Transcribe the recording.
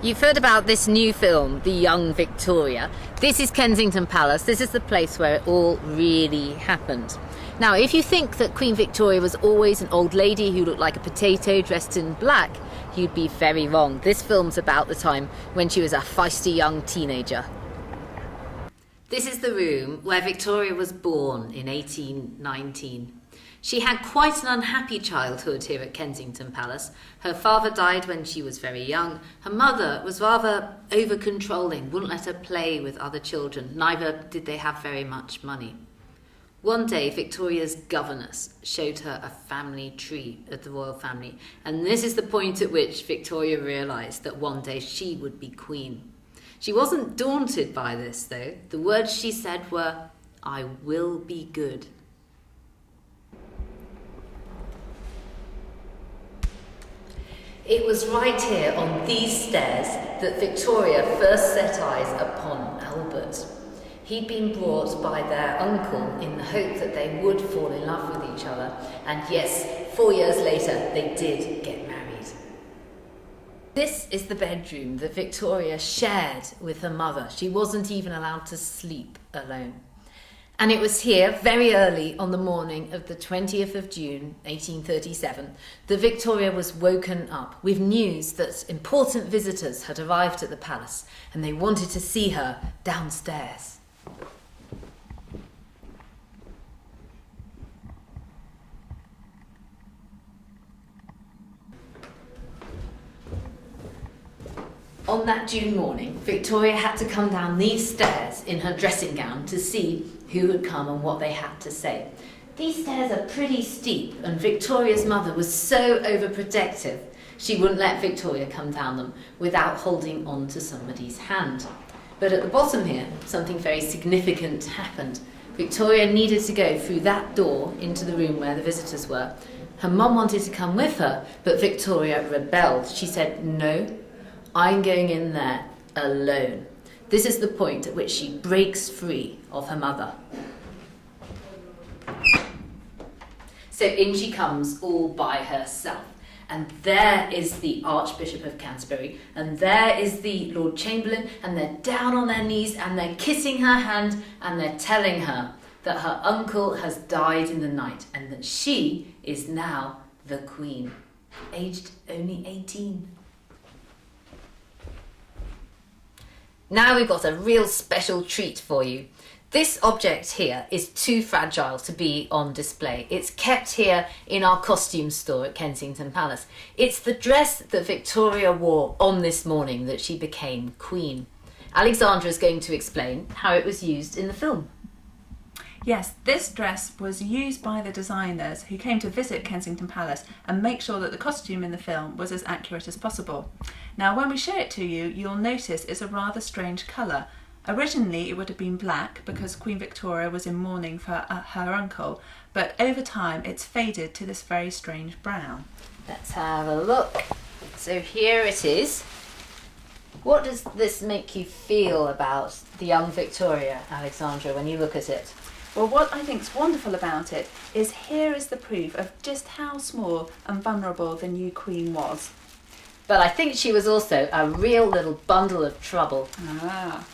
You've heard about this new film, The Young Victoria. This is Kensington Palace. This is the place where it all really happened. Now, if you think that Queen Victoria was always an old lady who looked like a potato dressed in black, you'd be very wrong. This film's about the time when she was a feisty young teenager. This is the room where Victoria was born in 1819. She had quite an unhappy childhood here at Kensington Palace. Her father died when she was very young. Her mother was rather over-controlling, wouldn't let her play with other children. Neither did they have very much money. One day, Victoria's governess showed her a family tree of the royal family, and this is the point at which Victoria realised that one day she would be queen. She wasn't daunted by this, though. The words she said were, "I will be good." It was right here on these stairs that Victoria first set eyes upon Albert. He'd been brought by their uncle in the hope that they would fall in love with each other. And yes, 4 years later, they did get married. This is the bedroom that Victoria shared with her mother. She wasn't even allowed to sleep alone. And it was here, very early on the morning of the 20th of June, 1837, that Victoria was woken up with news that important visitors had arrived at the palace and they wanted to see her downstairs. On that June morning, Victoria had to come down these stairs in her dressing gown to see who had come and what they had to say. These stairs are pretty steep, and Victoria's mother was so overprotective she wouldn't let Victoria come down them without holding on to somebody's hand. But at the bottom here, something very significant happened. Victoria needed to go through that door into the room where the visitors were. Her mum wanted to come with her, but Victoria rebelled. She said, "No, I'm going in there alone." This is the point at which she breaks free of her mother. So in she comes all by herself. And there is the Archbishop of Canterbury, and there is the Lord Chamberlain, and they're down on their knees, and they're kissing her hand, and they're telling her that her uncle has died in the night, and that she is now the Queen, aged only 18. Now we've got a real special treat for you. This object here is too fragile to be on display. It's kept here in our costume store at Kensington Palace. It's the dress that Victoria wore on this morning that she became Queen. Alexandra is going to explain how it was used in the film. Yes, this dress was used by the designers who came to visit Kensington Palace and make sure that the costume in the film was as accurate as possible. Now, when we show it to you, you'll notice it's a rather strange colour. Originally, it would have been black because Queen Victoria was in mourning for her uncle, but over time it's faded to this very strange brown. Let's have a look. So here it is. What does this make you feel about the young Victoria, Alexandra, when you look at it? Well, what I think's wonderful about it is here is the proof of just how small and vulnerable the new Queen was. But I think she was also a real little bundle of trouble. Ah.